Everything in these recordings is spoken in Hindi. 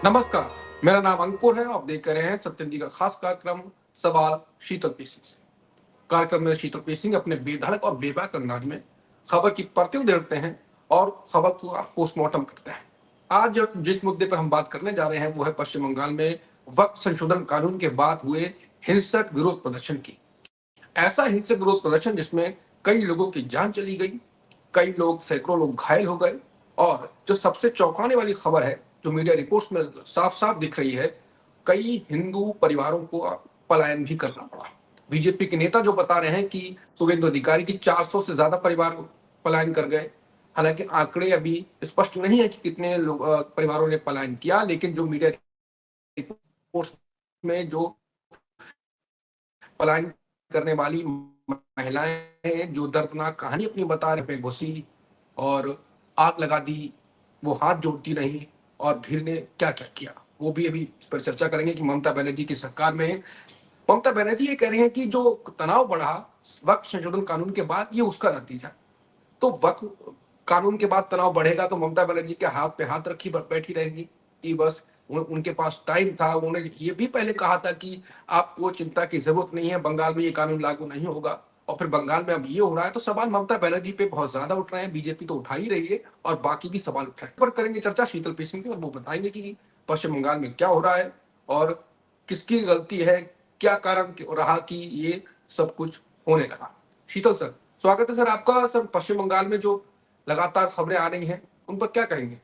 नमस्कार, मेरा नाम अंकुर है। आप देख रहे हैं सत्यम जी का खास कार्यक्रम सवाल शीतल पेशी से। कार्यक्रम में शीतल पेशी अपने बेधड़क और बेबाक अंदाज में खबर की परतें उधेड़ते हैं और खबर का पोस्टमार्टम करते हैं। आज जिस मुद्दे पर हम बात करने जा रहे हैं वो है पश्चिम बंगाल में वक्फ संशोधन कानून के बाद हुए हिंसक विरोध प्रदर्शन की। ऐसा हिंसक विरोध प्रदर्शन जिसमें कई लोगों की जान चली गई, कई लोग सैकड़ों लोग घायल हो गए और जो सबसे चौंकाने वाली खबर है जो मीडिया रिपोर्ट्स में साफ साफ दिख रही है, कई हिंदू परिवारों को पलायन भी करना पड़ा। बीजेपी के नेता जो बता रहे हैं कि शुभेंदु अधिकारी की 400 से ज्यादा परिवार पलायन कर गए। हालांकि आंकड़े अभी स्पष्ट नहीं है कि कितने लोग परिवारों ने पलायन किया, लेकिन जो मीडिया रिपोर्ट्स में जो पलायन करने वाली महिलाएं जो दर्दनाक कहानी अपनी बता रहे पे घुसी और आग लगा दी, वो हाथ जोड़ती रही और भीड़ ने क्या क्या किया, वो भी अभी इस पर चर्चा करेंगे कि ममता बनर्जी की सरकार में ममता बनर्जी ये कह रही है कि जो तनाव बढ़ा वक्फ संशोधन कानून के बाद ये उसका नतीजा। तो वक्फ कानून के बाद तनाव बढ़ेगा तो ममता बनर्जी के हाथ पे हाथ रखी बैठी रहेंगी कि बस उनके पास टाइम था। उन्होंने ये भी पहले कहा था कि आपको चिंता की जरूरत नहीं है, बंगाल में ये कानून लागू नहीं होगा, और फिर बंगाल में अब ये हो रहा है। तो सवाल ममता बनर्जी पे बहुत ज्यादा उठ रहे हैं। बीजेपी तो उठा ही रही है और बाकी भी सवाल उठ रहे हैं। पर करेंगे चर्चा शीतल पेशी से और वो बताएंगे कि पश्चिम बंगाल में क्या हो रहा है और किसकी गलती है, क्या कारण रहा कि ये सब कुछ होने लगा। शीतल सर, स्वागत है सर आपका। सर, पश्चिम बंगाल में जो लगातार खबरें आ रही हैं उन पर क्या कहेंगे?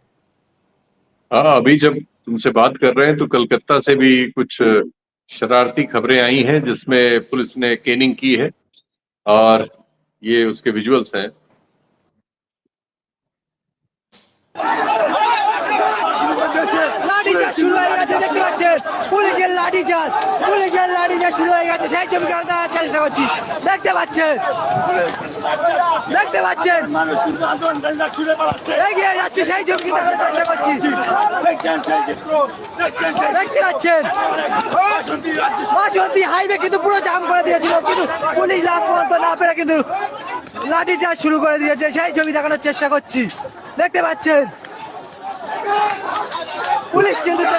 हाँ, अभी जब तुमसे बात कर रहे हैं तो कलकत्ता से भी कुछ शरारती खबरें आई हैं जिसमें पुलिस ने केनिंग की है और ये उसके विजुअल्स हैं। লাঠিচার্জ শুরু হয়ে গেছে, দেখতে পাচ্ছেন পুলিশের লাঠিচার্জ শুরু হয়ে গেছে। সেই ছবিটা দেখার চেষ্টা করছি, দেখতে পাচ্ছেন এগিয়ে যাচ্ছে, সেই ছবি দেখার চেষ্টা করছি, দেখতে পাচ্ছেন বাসন্তী হাইওয়ে কিন্তু পুরো জাম করে দিয়েছিল, কিন্তু পুলিশ লাস্ট পর্যন্ত না পেরে কিন্তু লাঠিচার্জ শুরু করে দিয়েছে। সেই ছবি দেখানোর চেষ্টা করছি, দেখতে পাচ্ছেন पुलिस चेष्टा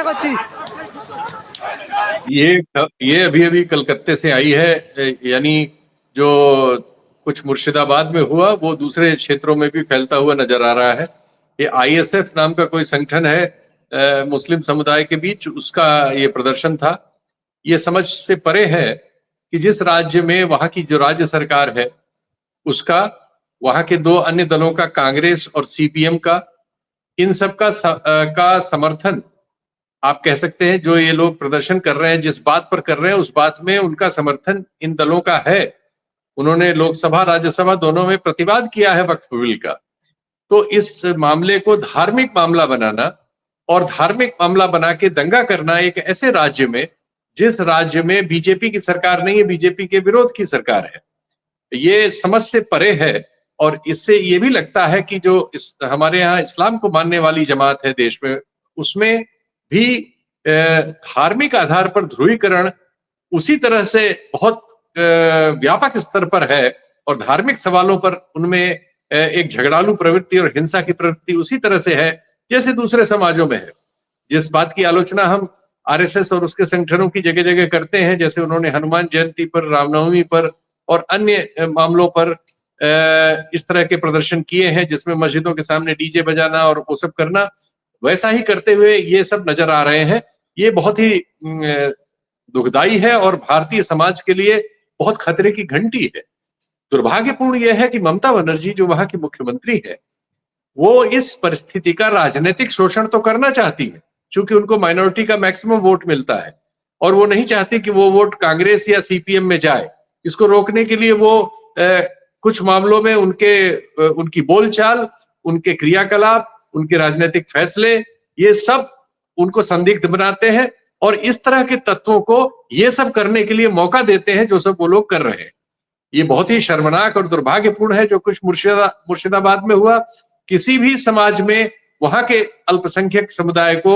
करছি। ये अभी अभी कलकत्ते से आई है, यानी जो कुछ मुर्शिदाबाद में हुआ वो दूसरे क्षेत्रों में भी फैलता हुआ नजर आ रहा है। ये ISF नाम का कोई संगठन है मुस्लिम समुदाय के बीच, उसका ये प्रदर्शन था। ये समझ से परे है कि जिस राज्य में वहां की जो राज्य सरकार है उसका, वहां के दो अन्य दलों का, कांग्रेस और CPM का, इन सब का समर्थन आप कह सकते हैं। जो ये लोग प्रदर्शन कर रहे हैं, जिस बात पर कर रहे हैं, उस बात में उनका समर्थन इन दलों का है। उन्होंने लोकसभा राज्यसभा दोनों में प्रतिवाद किया है वक्फ बिल का। तो इस मामले को धार्मिक मामला बनाना और धार्मिक मामला बना के दंगा करना एक ऐसे राज्य में, जिस राज्य में बीजेपी की सरकार नहीं है, बीजेपी के विरोध की सरकार है, ये समझ से परे है। और इससे ये भी लगता है कि जो हमारे यहाँ इस्लाम को मानने वाली जमात है देश में, उसमें भी धार्मिक आधार पर ध्रुवीकरण उसी तरह से बहुत व्यापक स्तर पर है और धार्मिक सवालों पर उनमें एक झगड़ालू प्रवृत्ति और हिंसा की प्रवृत्ति उसी तरह से है जैसे दूसरे समाजों में है। जिस बात की आलोचना हम RSS और उसके संगठनों की जगह जगह करते हैं, जैसे उन्होंने हनुमान जयंती पर, रामनवमी पर और अन्य मामलों पर इस तरह के प्रदर्शन किए हैं जिसमें मस्जिदों के सामने DJ बजाना और वो सब करना, वैसा ही करते हुए ये सब नजर आ रहे हैं। ये बहुत ही दुखदाई है और भारतीय समाज के लिए बहुत खतरे की घंटी है। दुर्भाग्यपूर्ण यह है कि ममता बनर्जी जो वहां की मुख्यमंत्री है, वो इस परिस्थिति का राजनीतिक शोषण तो करना चाहती है, क्योंकि उनको माइनॉरिटी का मैक्सिमम वोट मिलता है और वो नहीं चाहती कि वो वोट कांग्रेस या CPM में जाए। इसको रोकने के लिए वो कुछ मामलों में उनकी बोलचाल, उनके क्रियाकलाप, उनके राजनीतिक फैसले, ये सब उनको संदिग्ध बनाते हैं और इस तरह के तत्वों को ये सब करने के लिए मौका देते हैं जो सब वो लोग कर रहे हैं। ये बहुत ही शर्मनाक और दुर्भाग्यपूर्ण है जो कुछ मुर्शिदाबाद में हुआ। किसी भी समाज में वहां के अल्पसंख्यक समुदाय को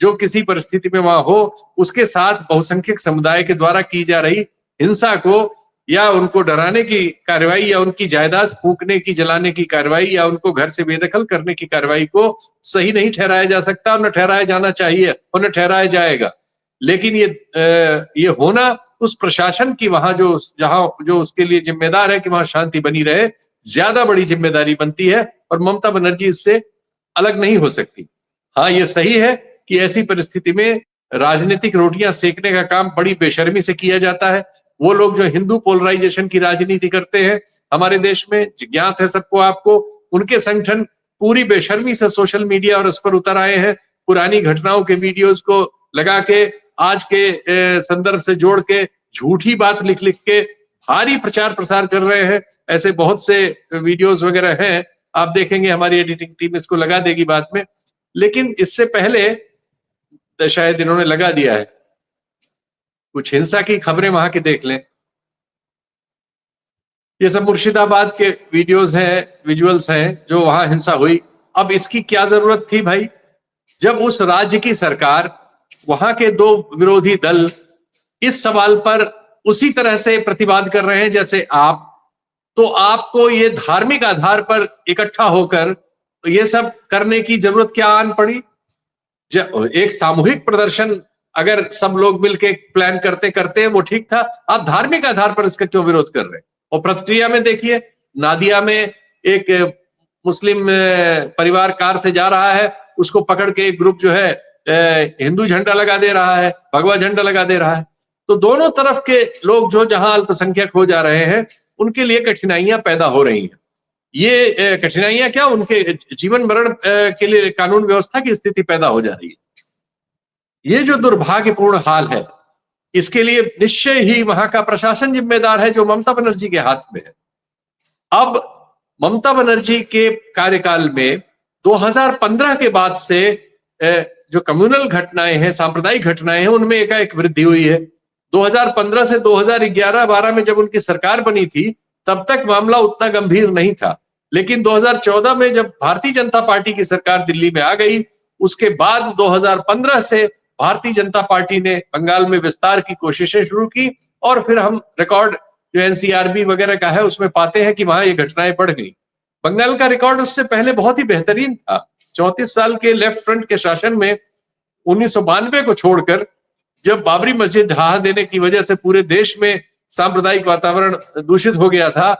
जो किसी परिस्थिति में वहां हो, उसके साथ बहुसंख्यक समुदाय के द्वारा की जा रही हिंसा को या उनको डराने की कार्रवाई या उनकी जायदाद फूंकने की, जलाने की कार्रवाई या उनको घर से बेदखल करने की कार्रवाई को सही नहीं ठहराया जा सकता और न ठहराया जाना चाहिए और न ठहराया जाएगा। लेकिन ये होना उस प्रशासन की वहां जो उसके लिए जिम्मेदार है कि वहां शांति बनी रहे, ज्यादा बड़ी जिम्मेदारी बनती है और ममता बनर्जी इससे अलग नहीं हो सकती। हाँ, ये सही है कि ऐसी परिस्थिति में राजनीतिक रोटियां सेकने का काम बड़ी बेशर्मी से किया जाता है। वो लोग जो हिंदू पोलराइजेशन की राजनीति करते हैं हमारे देश में, ज्ञात है सबको, आपको, उनके संगठन पूरी बेशर्मी से सोशल मीडिया और उस पर उतर आए हैं, पुरानी घटनाओं के वीडियोस को लगा के, आज के संदर्भ से जोड़ के, झूठी बात लिख लिख के भारी प्रचार प्रसार कर रहे हैं। ऐसे बहुत से वीडियोस वगैरह हैं, आप देखेंगे, हमारी एडिटिंग टीम इसको लगा देगी बाद में। लेकिन इससे पहले शायद इन्होंने लगा दिया है, कुछ हिंसा की खबरें वहां की देख लें। ये सब मुर्शिदाबाद के वीडियोस हैं, विजुअल्स हैं, जो वहां हिंसा हुई। अब इसकी क्या जरूरत थी भाई, जब उस राज्य की सरकार, वहां के दो विरोधी दल इस सवाल पर उसी तरह से प्रतिवाद कर रहे हैं जैसे आप, तो आपको ये धार्मिक आधार पर इकट्ठा होकर ये सब करने की जरूरत क्या आन पड़ी? एक सामूहिक प्रदर्शन अगर सब लोग मिलके प्लान करते करते वो ठीक था, आप धार्मिक आधार पर इसका क्यों विरोध कर रहे हैं? और प्रतिक्रिया में देखिए, नादिया में एक मुस्लिम परिवार कार से जा रहा है, उसको पकड़ के एक ग्रुप जो है हिंदू झंडा लगा दे रहा है, भगवा झंडा लगा दे रहा है। तो दोनों तरफ के लोग जो जहां अल्पसंख्यक हो जा रहे हैं, उनके लिए कठिनाइयां पैदा हो रही हैं। ये कठिनाइयां क्या, उनके जीवन मरण के लिए कानून व्यवस्था की स्थिति पैदा हो जा रही है। ये जो दुर्भाग्यपूर्ण हाल है, इसके लिए निश्चय ही वहां का प्रशासन जिम्मेदार है, जो ममता बनर्जी के हाथ में है। अब ममता बनर्जी के कार्यकाल में 2015 के बाद से जो कम्युनल घटनाएं हैं, सांप्रदायिक घटनाएं हैं, उनमें एकाएक वृद्धि हुई है। 2015 से 2011-12 में जब उनकी सरकार बनी थी, तब तक मामला उतना गंभीर नहीं था। लेकिन 2014 में जब भारतीय जनता पार्टी की सरकार दिल्ली में आ गई, उसके बाद 2015 से भारतीय जनता पार्टी ने बंगाल में विस्तार की कोशिशें शुरू की, और फिर हम रिकॉर्ड जो एनसीआरबी वगैरह का है उसमें पाते हैं कि वहां ये घटनाएं बढ़ गई। बंगाल का रिकॉर्ड उससे पहले बहुत ही बेहतरीन था। 34 साल के लेफ्ट फ्रंट के शासन में 1992 को छोड़कर, जब बाबरी मस्जिद ढहा देने की वजह से पूरे देश में सांप्रदायिक वातावरण दूषित हो गया था,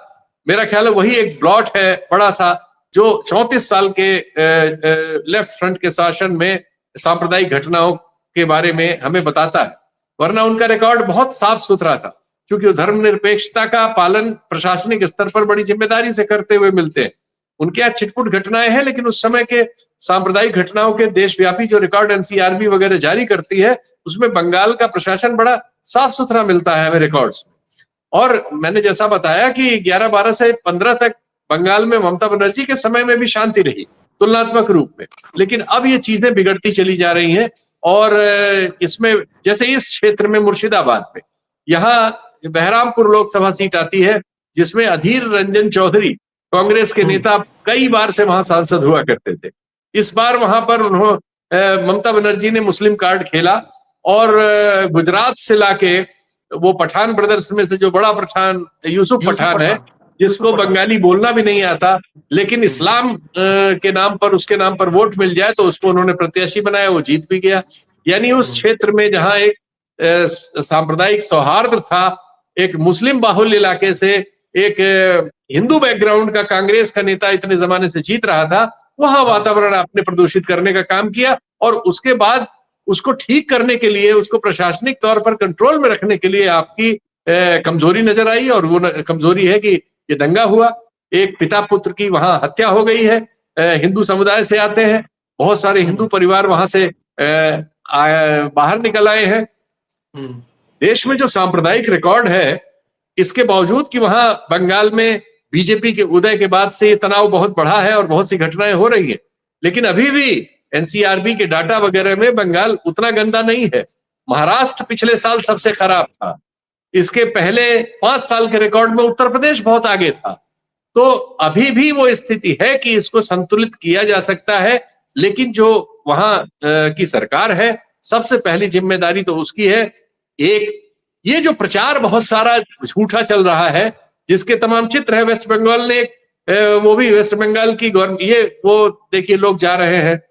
मेरा ख्याल है वही एक ब्लॉट है बड़ा सा, जो 34 साल के लेफ्ट फ्रंट के शासन में सांप्रदायिक घटनाओं के बारे में हमें बताता है। वरना उनका रिकॉर्ड बहुत साफ सुथरा था, क्योंकि धर्मनिरपेक्षता का पालन प्रशासनिक स्तर पर बड़ी जिम्मेदारी से करते हुए मिलते हैं। उनके यहाँ छिटपुट घटनाएं हैं, लेकिन उस समय के सांप्रदायिक घटनाओं के देशव्यापी जो रिकॉर्ड एनसीआरबी वगैरह जारी करती है, उसमें बंगाल का प्रशासन बड़ा साफ सुथरा मिलता है हमें रिकॉर्ड्स में। और मैंने जैसा बताया कि 11-12 से 15 तक बंगाल में ममता बनर्जी के समय में भी शांति रही तुलनात्मक रूप में, लेकिन अब ये चीजें बिगड़ती चली जा रही हैं। और इसमें जैसे इस क्षेत्र में मुर्शिदाबाद में, यहाँ बहरामपुर लोकसभा सीट आती है, जिसमें अधीर रंजन चौधरी कांग्रेस के नेता कई बार से वहां सांसद हुआ करते थे। इस बार वहां पर ममता बनर्जी ने मुस्लिम कार्ड खेला और गुजरात से लाके वो पठान ब्रदर्स में से जो बड़ा पठान यूसुफ पठान है, जिसको बंगाली बोलना भी नहीं आता, लेकिन इस्लाम के नाम पर, उसके नाम पर वोट मिल जाए तो उसको उन्होंने प्रत्याशी बनाया, वो जीत भी गया। यानी उस क्षेत्र में जहां एक सांप्रदायिक सौहार्द था, एक मुस्लिम बाहुल्य इलाके से एक हिंदू बैकग्राउंड का कांग्रेस का नेता इतने जमाने से जीत रहा था, वहां वातावरण आपने प्रदूषित करने का काम किया। और उसके बाद उसको ठीक करने के लिए, उसको प्रशासनिक तौर पर कंट्रोल में रखने के लिए आपकी कमजोरी नजर आई, और वो कमजोरी है कि ये दंगा हुआ, एक पिता पुत्र की वहां हत्या हो गई है। हिंदू समुदाय से आते हैं, बहुत सारे हिंदू परिवार वहां से बाहर निकल आए हैं। देश में जो सांप्रदायिक रिकॉर्ड है, इसके बावजूद कि वहां बंगाल में बीजेपी के उदय के बाद से ये तनाव बहुत बढ़ा है और बहुत सी घटनाएं हो रही हैं, लेकिन अभी भी एनसीआरबी के डाटा वगैरह में बंगाल उतना गंदा नहीं है। महाराष्ट्र पिछले साल सबसे खराब था, इसके पहले 5 साल के रिकॉर्ड में उत्तर प्रदेश बहुत आगे था। तो अभी भी वो स्थिति है कि इसको संतुलित किया जा सकता है, लेकिन जो वहां की सरकार है, सबसे पहली जिम्मेदारी तो उसकी है, एक ये जो प्रचार बहुत सारा झूठा चल रहा है, जिसके तमाम चित्र है, वेस्ट बंगाल ने वो भी वेस्ट बंगाल की गवर्नमेंट, ये वो देखिए लोग जा रहे हैं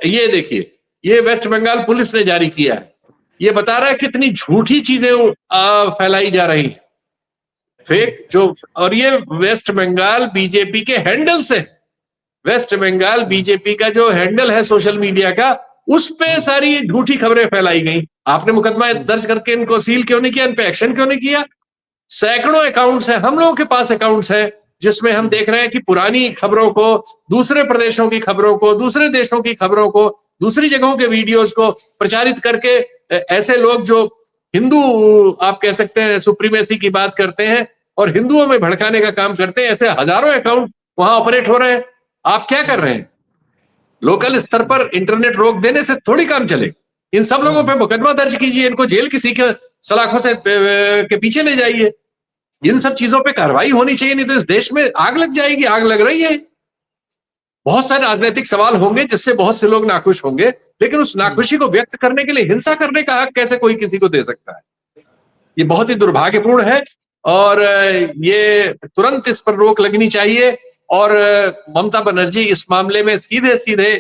ये देखिए, ये वेस्ट बंगाल पुलिस ने जारी किया है। ये बता रहा है कितनी झूठी चीजें फैलाई जा रही हैं, फेक जो, और ये वेस्ट बंगाल बीजेपी के हैंडल से, वेस्ट बंगाल बीजेपी का जो हैंडल है सोशल मीडिया का, उस पे सारी ये झूठी खबरें फैलाई गई। आपने मुकदमा दर्ज करके इनको सील क्यों नहीं किया, इन पे एक्शन क्यों नहीं किया? सैकड़ों अकाउंट्स हैं, हम लोगों के पास अकाउंट्स हैं, जिसमें हम देख रहे हैं कि पुरानी खबरों को, दूसरे प्रदेशों की खबरों को, दूसरे देशों की खबरों को, दूसरी जगहों के वीडियोस को प्रचारित करके ऐसे लोग जो हिंदू आप कह सकते हैं सुप्रीमेसी की बात करते हैं और हिंदुओं में भड़काने का काम करते हैं, ऐसे हजारों अकाउंट वहां ऑपरेट हो रहे हैं। आप क्या कर रहे हैं? लोकल स्तर पर इंटरनेट रोक देने से थोड़ी काम चले। इन सब लोगों पे मुकदमा दर्ज कीजिए, इनको जेल किसी के सलाखों से के पीछे ले जाइए। इन सब चीजों पे कार्रवाई होनी चाहिए, नहीं तो इस देश में आग लग जाएगी, आग लग रही है। बहुत सारे राजनीतिक सवाल होंगे जिससे बहुत से लोग नाखुश होंगे, लेकिन उस नाखुशी को व्यक्त करने के लिए हिंसा करने का हक कैसे कोई किसी को दे सकता है? ये बहुत ही दुर्भाग्यपूर्ण है और ये तुरंत इस पर रोक लगनी चाहिए। और ममता बनर्जी इस मामले में सीधे सीधे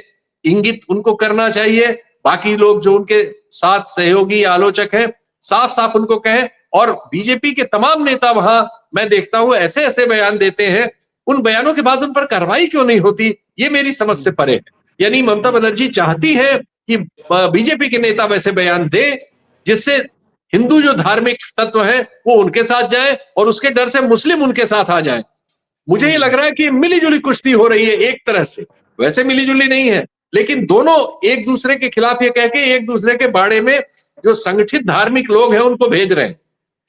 इंगित उनको करना चाहिए। बाकी लोग जो उनके साथ सहयोगी आलोचक हैं, साफ साफ उनको कहें। और बीजेपी के तमाम नेता वहां मैं देखता हूं ऐसे ऐसे बयान देते हैं, उन बयानों के बाद उन पर कार्रवाई क्यों नहीं होती, ये मेरी समझ से परे है। यानी ममता बनर्जी चाहती है कि बीजेपी के नेता वैसे बयान दें जिससे हिंदू जो धार्मिक तत्व है वो उनके साथ जाए और उसके डर से मुस्लिम उनके साथ आ जाए। मुझे ये लग रहा है कि मिली जुली कुश्ती हो रही है एक तरह से, वैसे मिली जुली नहीं है, लेकिन दोनों एक दूसरे के खिलाफ ये कह के एक दूसरे के बाड़े में जो संगठित धार्मिक लोग हैं उनको भेज रहे हैं।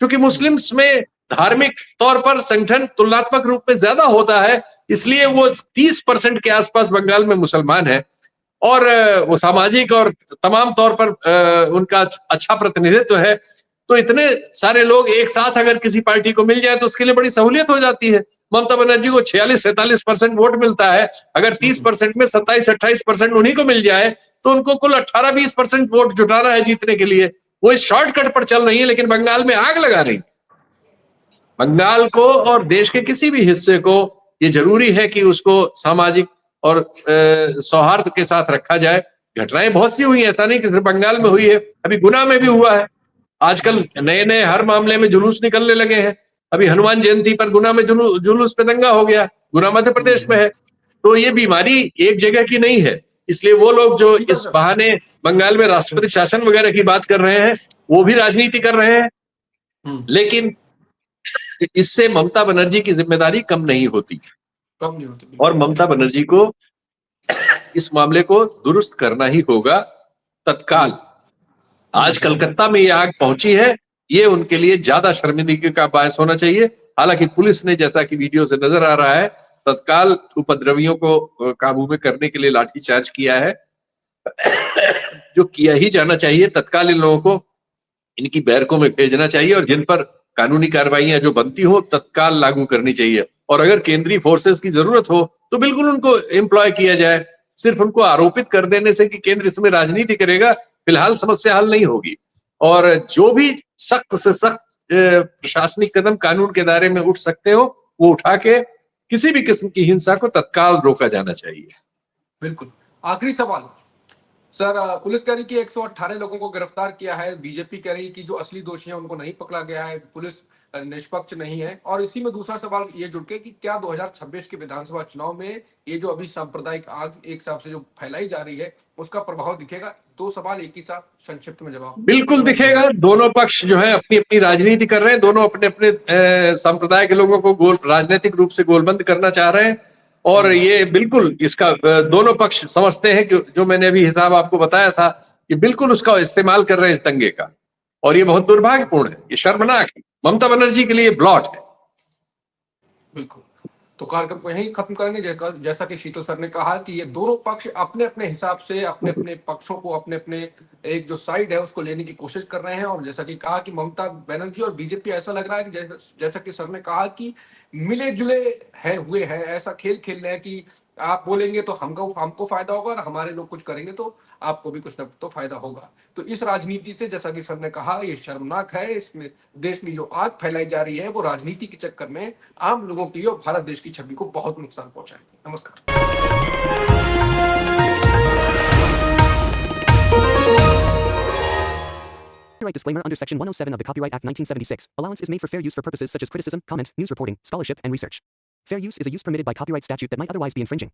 क्योंकि मुस्लिम्स में धार्मिक तौर पर संगठन तुलनात्मक रूप में ज्यादा होता है, इसलिए वो 30% के आसपास बंगाल में मुसलमान है और वो सामाजिक और तमाम तौर पर उनका अच्छा प्रतिनिधित्व है। तो इतने सारे लोग एक साथ अगर किसी पार्टी को मिल जाए तो उसके लिए बड़ी सहूलियत हो जाती है। ममता बनर्जी को 46-47% वोट मिलता है, अगर 30% में 27-28% उन्हीं को मिल जाए तो उनको कुल 18-20% वोट जुटाना है जीतने के लिए। वो इस शॉर्टकट पर चल रही है, लेकिन बंगाल में आग लगा रही। बंगाल को और देश के किसी भी हिस्से को ये जरूरी है कि उसको सामाजिक और सौहार्द के साथ रखा जाए। घटनाएं बहुत सी हुई, ऐसा नहीं कि सिर्फ बंगाल में हुई है, अभी गुना में भी हुआ है। आजकल नए नए हर मामले में जुलूस निकलने लगे हैं। अभी हनुमान जयंती पर गुना में जुलूस पे दंगा हो गया, गुना मध्य प्रदेश में है। तो ये बीमारी एक जगह की नहीं है, इसलिए वो लोग जो इस बहाने बंगाल में राष्ट्रपति शासन वगैरह की बात कर रहे हैं वो भी राजनीति कर रहे हैं, लेकिन इससे ममता बनर्जी की जिम्मेदारी कम नहीं होती। और ममता बनर्जी को इस मामले को दुरुस्त करना ही होगा तत्काल। आज कलकत्ता में ये आग पहुंची है, ये उनके लिए ज्यादा शर्मिंदगी का बायस होना चाहिए। हालांकि पुलिस ने, जैसा कि वीडियो से नजर आ रहा है, तत्काल उपद्रवियों को काबू में करने के लिए लाठीचार्ज किया है, जो किया ही जाना चाहिए। तत्काल इन लोगों को इनकी बैरकों में भेजना चाहिए और जिन पर कानूनी कार्रवाइयां जो बनती हो तत्काल लागू करनी चाहिए। और अगर केंद्रीय फोर्सेस की जरूरत हो तो बिल्कुल उनको एम्प्लॉय किया जाए। सिर्फ उनको आरोपित कर देने से कि केंद्र इसमें राजनीति करेगा, फिलहाल समस्या हल नहीं होगी। और जो भी सख्त से सख्त प्रशासनिक कदम कानून के दायरे में उठ सकते हो वो उठा के किसी भी किस्म की हिंसा को तत्काल रोका जाना चाहिए। बिल्कुल। आखिरी सवाल सर, पुलिस कह रही कि 118 लोगों को गिरफ्तार किया है, बीजेपी कह रही कि जो असली दोषी हैं उनको नहीं पकड़ा गया है, पुलिस निष्पक्ष नहीं है। और इसी में दूसरा सवाल ये जुड़ के कि क्या 2026 के विधानसभा चुनाव में ये जो अभी सांप्रदायिक आग एक हिसाब से जो फैलाई जा रही है उसका प्रभाव दिखेगा? दो सवाल एक ही साथ, संक्षिप्त में जवाब। बिल्कुल दिखेगा। दोनों पक्ष जो है अपनी अपनी राजनीति कर रहे हैं, दोनों अपने अपने संप्रदाय के लोगों को राजनीतिक रूप से गोलबंद करना चाह रहे हैं। और ये बिल्कुल इसका दोनों पक्ष समझते हैं कि जो मैंने अभी हिसाब आपको बताया था कि बिल्कुल उसका इस्तेमाल कर रहे हैं इस दंगे का, और ये बहुत दुर्भाग्यपूर्ण है, ये शर्मनाक है, ममता बनर्जी के लिए ब्लॉट है। बिल्कुल। तो कार्यक्रम को यहीं खत्म करेंगे। जैसा कि शीतल सर ने कहा कि ये दोनों पक्ष अपने अपने हिसाब से अपने अपने पक्षों को, अपने अपने एक जो साइड है उसको लेने की कोशिश कर रहे हैं। और जैसा कि कहा कि ममता बनर्जी और बीजेपी, ऐसा लग रहा है कि जैसा कि सर ने कहा कि मिले जुले है हुए हैं, ऐसा खेल खेल रहे हैं कि आप बोलेंगे तो हमको हमको फायदा होगा और हमारे लोग कुछ करेंगे तो आपको भी कुछ ना कुछ तो फायदा होगा। तो इस राजनीति से, जैसा कि सर ने कहा, ये शर्मनाक है। इसमें देश में जो आग फैलाई जा रही है वो राजनीति के चक्कर में आम लोगों की और भारत देश की छवि को बहुत नुकसान पहुंचाएगी। नमस्कार। Copyright disclaimer under Section 107 of the Copyright Act 1976. Allowance is made for fair use for purposes such as criticism, comment, news reporting, scholarship, and research. Fair use is a use permitted by copyright statute that might otherwise be infringing.